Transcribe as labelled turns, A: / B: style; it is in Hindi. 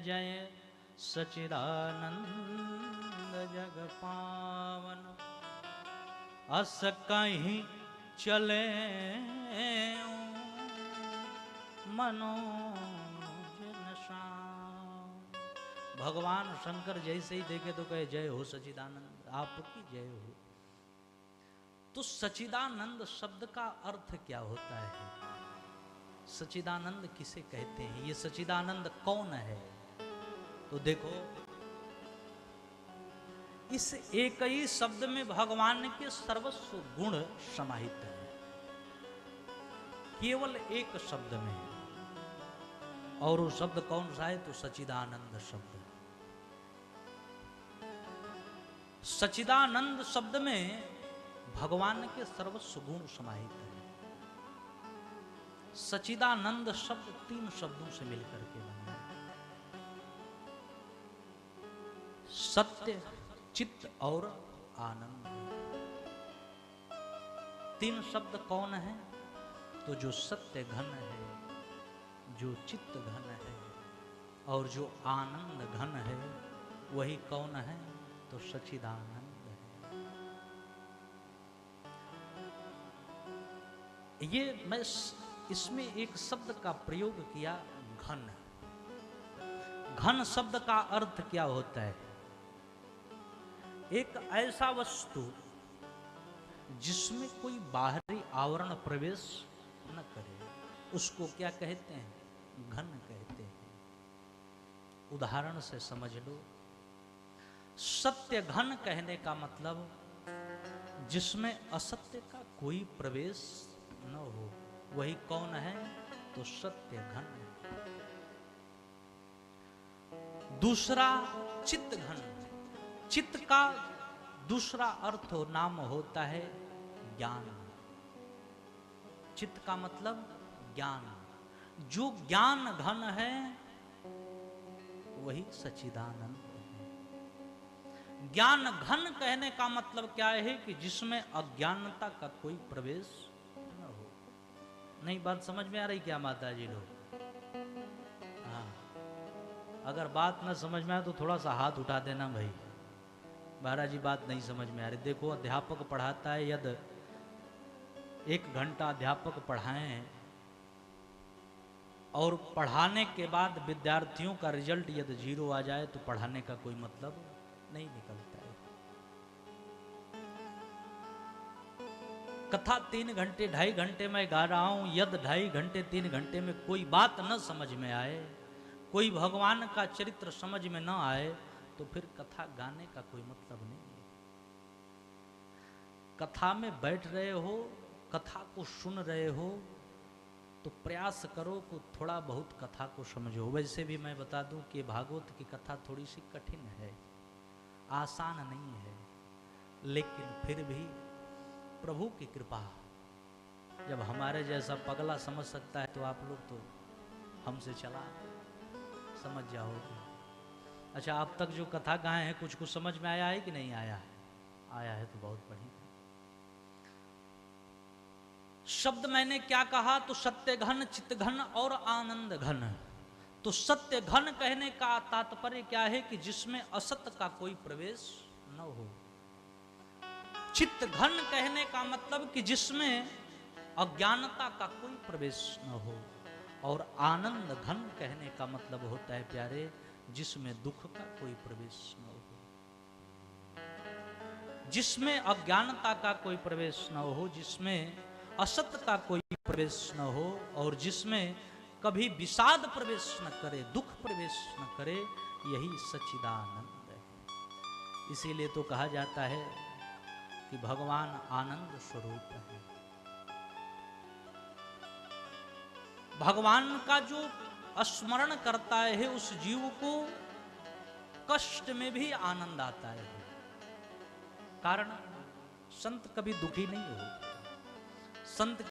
A: जय सच्चिदानंद जग पावन। अस कहीं चले मनोज नशान। भगवान शंकर जैसे ही देखे तो कहे जय हो सच्चिदानंद, आपकी जय हो। तो सच्चिदानंद शब्द का अर्थ क्या होता है? सच्चिदानंद किसे कहते हैं? ये सच्चिदानंद कौन है? तो देखो, इस एक ही शब्द में भगवान के सर्वस्व गुण समाहित हैं, केवल एक शब्द में। और वो शब्द कौन सा है? तो सच्चिदानंद शब्द। सच्चिदानंद शब्द में भगवान के सर्वस्व गुण समाहित है। सच्चिदानंद शब्द 3 शब्दों से मिलकर के बना है, सत्य, चित्त और आनंद। 3 शब्द कौन है? तो जो सत्य घन है, जो चित्त घन है और जो आनंद घन है, वही कौन है? तो सच्चिदानंद है। ये मैं इसमें एक शब्द का प्रयोग किया, घन। घन शब्द का अर्थ क्या होता है? एक ऐसा वस्तु जिसमें कोई बाहरी आवरण प्रवेश न करे, उसको क्या कहते हैं? घन कहते हैं। उदाहरण से समझ लो, सत्य घन कहने का मतलब जिसमें असत्य का कोई प्रवेश न हो, वही कौन है? तो सत्य घन। दूसरा चित्त घन। चित्त का दूसरा अर्थ नाम होता है ज्ञान। चित्त का मतलब ज्ञान। जो ज्ञान घन है वही सच्चिदानंद है। ज्ञान घन कहने का मतलब क्या है? कि जिसमें अज्ञानता का कोई प्रवेश न हो। नहीं, बात समझ में आ रही क्या माता जी लोग? हाँ, अगर बात न समझ में आए तो थोड़ा सा हाथ उठा देना भाई। महाराज जी बात नहीं समझ में आ रही। देखो, अध्यापक पढ़ाता है, यदि 1 घंटा अध्यापक पढ़ाएं और पढ़ाने के बाद विद्यार्थियों का रिजल्ट यदि 0 आ जाए तो पढ़ाने का कोई मतलब नहीं निकलता है। कथा 3 घंटे 2.5 घंटे में गा रहा हूं, यदि 2.5 घंटे 3 घंटे में कोई बात न समझ में आए, कोई भगवान का चरित्र समझ में न आए, तो फिर कथा गाने का कोई मतलब नहीं है। कथा में बैठ रहे हो, कथा को सुन रहे हो, तो प्रयास करो कि थोड़ा बहुत कथा को समझो। वैसे भी मैं बता दूं कि भागवत की कथा थोड़ी सी कठिन है, आसान नहीं है, लेकिन फिर भी प्रभु की कृपा, जब हमारे जैसा पगला समझ सकता है तो आप लोग तो हमसे चला समझ जाओगे। अच्छा, अब तक जो कथा गाए हैं कुछ समझ में आया है कि नहीं आया है? आया है तो बहुत बढ़िया। शब्द मैंने क्या कहा? तो सत्य घन, चित्त घन और आनंद घन। तो सत्य घन कहने का तात्पर्य क्या है? कि जिसमें असत्य का कोई प्रवेश न हो। चित्त घन कहने का मतलब कि जिसमें अज्ञानता का कोई प्रवेश न हो। और आनंद घन कहने का मतलब होता है प्यारे, जिसमें दुख का कोई प्रवेश न हो, जिसमें अज्ञानता का कोई प्रवेश न हो, जिसमें असत्य का कोई प्रवेश न हो, और जिसमें कभी विषाद प्रवेश न करे, दुख प्रवेश न करे, यही सच्चिदानंद है। इसीलिए तो कहा जाता है कि भगवान आनंद स्वरूप है। भगवान का जो स्मरण करता है उस जीव को कष्ट में भी आनंद आता है। कारण संत कभी दुखी नहीं हो। संत